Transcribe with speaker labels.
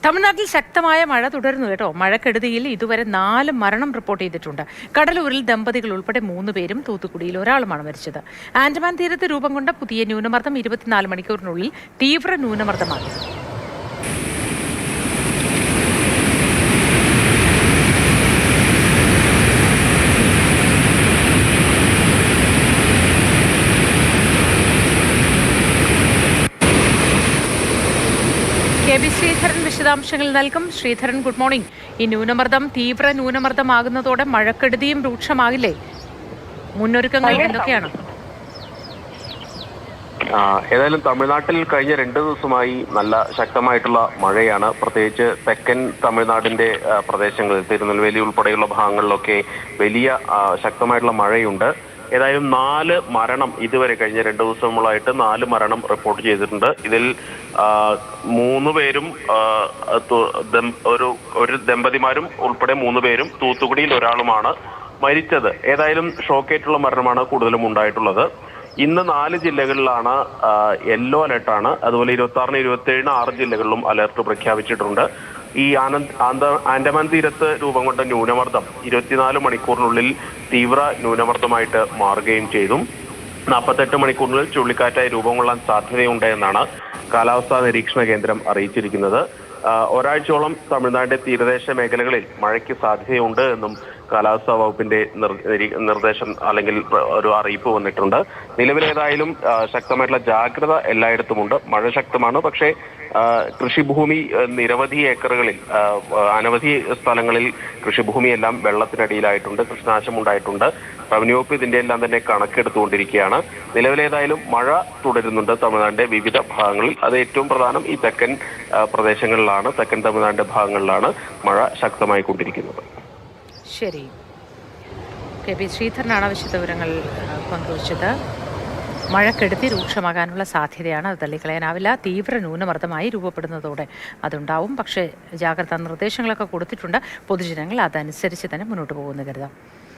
Speaker 1: തമിഴ്നാട്ടിൽ ശക്തമായ മഴ തുടരുന്നു കേട്ടോ. മഴക്കെടുതിയിൽ ഇതുവരെ 4 മരണം റിപ്പോർട്ട് ചെയ്തിട്ടുണ്ട്. കടലൂരിൽ ദമ്പതികൾ ഉൾപ്പെടെ 3 പേരും തൂത്തുക്കുടിയിൽ ഒരാളുമാണ് മരിച്ചത്. ആൻഡമാൻ തീരത്ത് രൂപം കൊണ്ട പുതിയ ന്യൂനമർദ്ദം 24 മണിക്കൂറിനുള്ളിൽ തീവ്ര ന്യൂനമർദ്ദമാക്കി. കെ.ബി. ശ്രീധരൻ വിശദാംശങ്ങൾ നൽകും. Sreedharan, good morning. ഈ ന്യൂനമർദ്ദം തീവ്ര ന്യൂനമർദ്ദമാകുന്നതോടെ മഴക്കെടുതിയും രൂക്ഷമാകില്ലേ? മുന്നൊരുക്കങ്ങൾ എന്തൊക്കെയാണ്?
Speaker 2: ഏതായാലും തമിഴ്നാട്ടിൽ കഴിഞ്ഞ 2 ദിവസമായി നല്ല ശക്തമായിട്ടുള്ള മഴയാണ്. പ്രത്യേകിച്ച് തെക്കൻ തമിഴ്നാടിന്റെ പ്രദേശങ്ങളിൽ തിരുനെൽവേലി ഉൾപ്പെടെയുള്ള ഭാഗങ്ങളിലൊക്കെ വലിയ ശക്തമായിട്ടുള്ള മഴയുണ്ട്. ഏതായാലും 4 മരണം ഇതുവരെ കഴിഞ്ഞ 2 ദിവസങ്ങളായിട്ട് 4 മരണം റിപ്പോർട്ട് ചെയ്തിട്ടുണ്ട്. ഇതിൽ 3 പേരും ഒരു ദമ്പതിമാരും ഉൾപ്പെടെ 3 പേരും തൂത്തുക്കുടിയിൽ ഒരാളുമാണ് മരിച്ചത്. ഏതായാലും ഷോക്കേറ്റുള്ള മരണമാണ് കൂടുതലും ഉണ്ടായിട്ടുള്ളത്. ഇന്ന് 4 ജില്ലകളിലാണ് യെല്ലോ അലർട്ടാണ്. അതുപോലെ 26-ന് 27-ന് 6 ജില്ലകളിലും അലർട്ട് പ്രഖ്യാപിച്ചിട്ടുണ്ട്. ഈ ആൻഡമാൻ തീരത്ത് രൂപം കൊണ്ട ന്യൂനമർദ്ദം 24 മണിക്കൂറിനുള്ളിൽ തീവ്ര ന്യൂനമർദ്ദമായിട്ട് മാറുകയും ചെയ്തു. 48 മണിക്കൂറിനുള്ളിൽ ചുഴലിക്കാറ്റായി രൂപം കൊള്ളാൻ സാധ്യതയുണ്ട് എന്നാണ് കാലാവസ്ഥാ നിരീക്ഷണ കേന്ദ്രം അറിയിച്ചിരിക്കുന്നത്. ഒരാഴ്ചയോളം തമിഴ്നാടിന്റെ തീരദേശ മേഖലകളിൽ മഴയ്ക്ക് സാധ്യതയുണ്ട് എന്നും കാലാവസ്ഥാ വകുപ്പിന്റെ നിർദ്ദേശം അല്ലെങ്കിൽ ഒരു അറിയിപ്പ് വന്നിട്ടുണ്ട്. നിലവിലേതായാലും ശക്തമായിട്ടുള്ള ജാഗ്രത എല്ലായിടത്തുമുണ്ട്. മഴ ശക്തമാണ്. പക്ഷേ കൃഷിഭൂമി നിരവധി ഏക്കറുകളിൽ അനവധി സ്ഥലങ്ങളിൽ കൃഷിഭൂമിയെല്ലാം വെള്ളത്തിനടിയിലായിട്ടുണ്ട്. കൃഷിനാശം ഉണ്ടായിട്ടുണ്ട്. റവന്യൂ വകുപ്പ് ഇതിന്റെ എല്ലാം തന്നെ കണക്കെടുത്തുകൊണ്ടിരിക്കുകയാണ്. നിലവിലേതായാലും മഴ തുടരുന്നുണ്ട് തമിഴ്നാടിന്റെ വിവിധ ഭാഗങ്ങളിൽ. അത് ഏറ്റവും പ്രധാനം ഈ തെക്കൻ പ്രദേശങ്ങളിലാണ്, തെക്കൻ തമിഴ്നാടിന്റെ ഭാഗങ്ങളിലാണ് മഴ ശക്തമായി കൊണ്ടിരിക്കുന്നത്.
Speaker 1: ശരി, കെ.ബി. ശ്രീധരനാണ് വിശദവിവരങ്ങൾ പങ്കുവച്ചത്. മഴക്കെടുതി രൂക്ഷമാകാനുള്ള സാധ്യതയാണ്, അത് തള്ളിക്കളയാനാവില്ല. തീവ്ര ന്യൂനമർദ്ദമായി രൂപപ്പെടുന്നതോടെ അതുണ്ടാവും. പക്ഷേ ജാഗ്രതാ നിർദ്ദേശങ്ങളൊക്കെ കൊടുത്തിട്ടുണ്ട്. പൊതുജനങ്ങൾ അതനുസരിച്ച് തന്നെ മുന്നോട്ട് പോകുമെന്ന് കരുതാം.